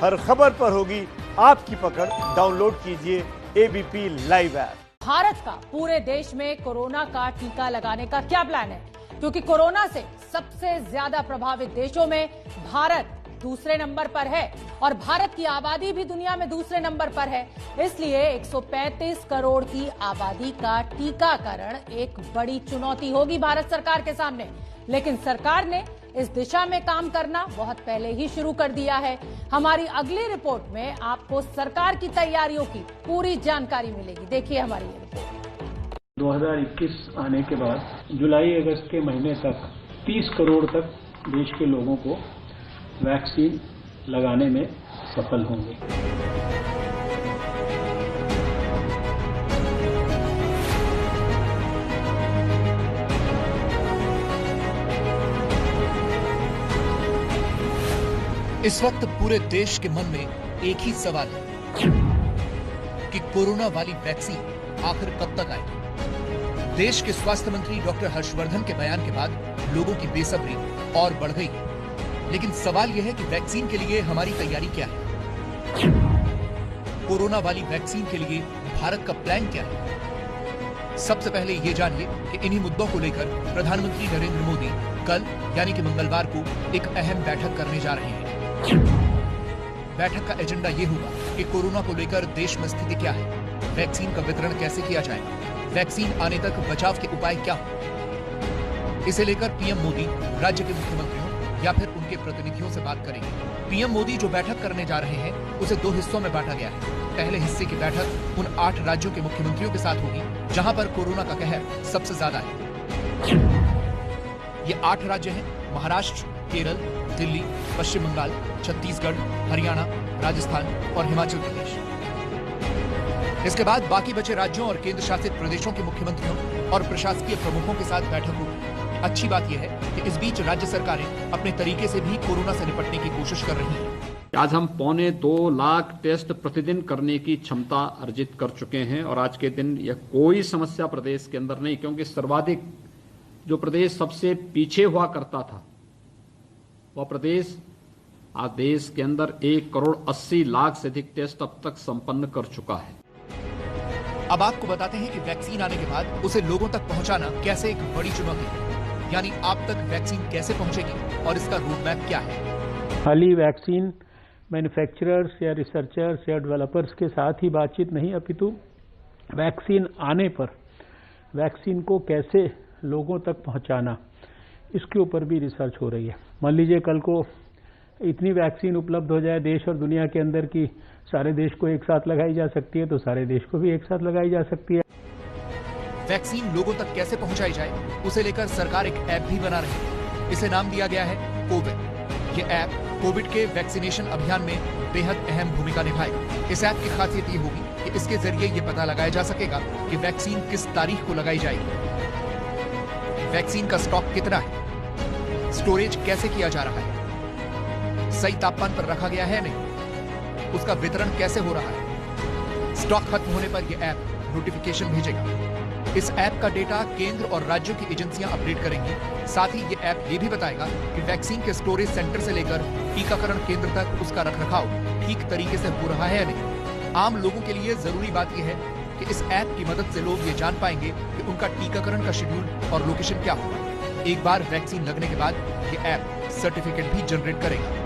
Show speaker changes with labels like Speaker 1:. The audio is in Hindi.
Speaker 1: हर खबर पर होगी आपकी पकड़। डाउनलोड कीजिए एबीपी लाइव ऐप।
Speaker 2: भारत का पूरे देश में कोरोना का टीका लगाने का क्या प्लान है? क्योंकि कोरोना से सबसे ज्यादा प्रभावित देशों में भारत दूसरे नंबर पर है और भारत की आबादी भी दुनिया में दूसरे नंबर पर है। इसलिए 135 करोड़ की आबादी का टीकाकरण एक बड़ी चुनौती होगी भारत सरकार के सामने। लेकिन सरकार ने इस दिशा में काम करना बहुत पहले ही शुरू कर दिया है। हमारी अगली रिपोर्ट में आपको सरकार की तैयारियों की पूरी जानकारी मिलेगी। देखिए हमारी ये रिपोर्ट।
Speaker 3: 2021 आने के बाद जुलाई अगस्त के महीने तक 30 करोड़ तक देश के लोगों को वैक्सीन लगाने में सफल होंगे।
Speaker 4: इस वक्त पूरे देश के मन में एक ही सवाल है कि कोरोना वाली वैक्सीन आखिर कब तक आएगी। देश के स्वास्थ्य मंत्री डॉक्टर हर्षवर्धन के बयान के बाद लोगों की बेसब्री और बढ़ गई है। लेकिन सवाल यह है कि वैक्सीन के लिए हमारी तैयारी क्या है। कोरोना वाली वैक्सीन के लिए भारत का प्लान क्या है। सबसे पहले ये जानिए कि इन्हीं मुद्दों को लेकर प्रधानमंत्री नरेंद्र मोदी कल यानी कि मंगलवार को एक अहम बैठक करने जा रहे हैं। बैठक का एजेंडा ये होगा कि कोरोना को लेकर देश में स्थिति क्या है, वैक्सीन का वितरण कैसे किया जाएगा, वैक्सीन आने तक बचाव के उपाय क्या हो। इसे लेकर पीएम मोदी राज्य के मुख्यमंत्रियों या फिर उनके प्रतिनिधियों से बात करेंगे। पीएम मोदी जो बैठक करने जा रहे हैं उसे 2 हिस्सों में बांटा गया है। पहले हिस्से की बैठक उन 8 राज्यों के मुख्यमंत्रियों के साथ होगी जहां पर कोरोना का कहर सबसे ज्यादा है। ये 8 राज्य हैं: महाराष्ट्र, केरल, दिल्ली, पश्चिम बंगाल, छत्तीसगढ़, हरियाणा, राजस्थान और हिमाचल प्रदेश। इसके बाद बाकी बचे राज्यों और केंद्र शासित प्रदेशों के मुख्यमंत्रियों और प्रशासकीय प्रमुखों के साथ बैठक होगी। अच्छी बात यह है कि इस बीच राज्य सरकारें अपने तरीके से भी कोरोना से निपटने की कोशिश कर रही हैं।
Speaker 5: आज हम 2.25 लाख टेस्ट प्रतिदिन करने की क्षमता अर्जित कर चुके हैं और आज के दिन यह कोई समस्या प्रदेश के अंदर नहीं, क्योंकि सर्वाधिक जो प्रदेश सबसे पीछे हुआ करता था वह प्रदेश आज देश के अंदर 1,80,00,000 से अधिक टेस्ट अब तक संपन्न कर चुका है।
Speaker 4: अब आपको बताते हैं कि वैक्सीन आने के बाद उसे लोगों तक पहुंचाना कैसे एक बड़ी चुनौती है। यानी आप तक वैक्सीन कैसे पहुंचेगी और इसका रोड मैप क्या है।
Speaker 3: खाली वैक्सीन मैन्युफैक्चरर्स या रिसर्चर्स या डेवलपर्स के साथ ही बातचीत नहीं, अपितु वैक्सीन आने पर वैक्सीन को कैसे लोगों तक पहुंचाना, इसके ऊपर भी रिसर्च हो रही है। मान लीजिए कल को इतनी वैक्सीन उपलब्ध हो जाए देश और दुनिया के अंदर की सारे देश को एक साथ लगाई जा सकती है, तो सारे देश को भी एक साथ लगाई जा सकती है।
Speaker 4: वैक्सीन लोगों तक कैसे पहुंचाई जाए उसे लेकर सरकार एक ऐप भी बना रही है। इसे नाम दिया गया है कोविड। ये ऐप कोविड के वैक्सीनेशन अभियान में बेहद अहम भूमिका निभाएगा। इस ऐप की खासियत ये होगी कि इसके जरिए ये पता लगाया जा सकेगा कि वैक्सीन किस तारीख को लगाई जाएगी, वैक्सीन का स्टॉक कितना है, स्टोरेज कैसे किया जा रहा है, सही तापमान पर रखा गया है नहीं, उसका वितरण कैसे हो रहा है। स्टॉक खत्म होने पर यह ऐप नोटिफिकेशन भेजेगा। इस ऐप का डेटा केंद्र और राज्यों की एजेंसियां अपडेट करेंगी। साथ ही ये ऐप ये भी बताएगा कि वैक्सीन के स्टोरेज सेंटर से लेकर टीकाकरण केंद्र तक उसका रखरखाव ठीक तरीके से हो रहा है या नहीं। आम लोगों के लिए जरूरी बात यह है कि इस ऐप की मदद से लोग ये जान पाएंगे कि उनका टीकाकरण का शेड्यूल और लोकेशन क्या होगा। एक बार वैक्सीन लगने के बाद ये ऐप सर्टिफिकेट भी जनरेट करेगा।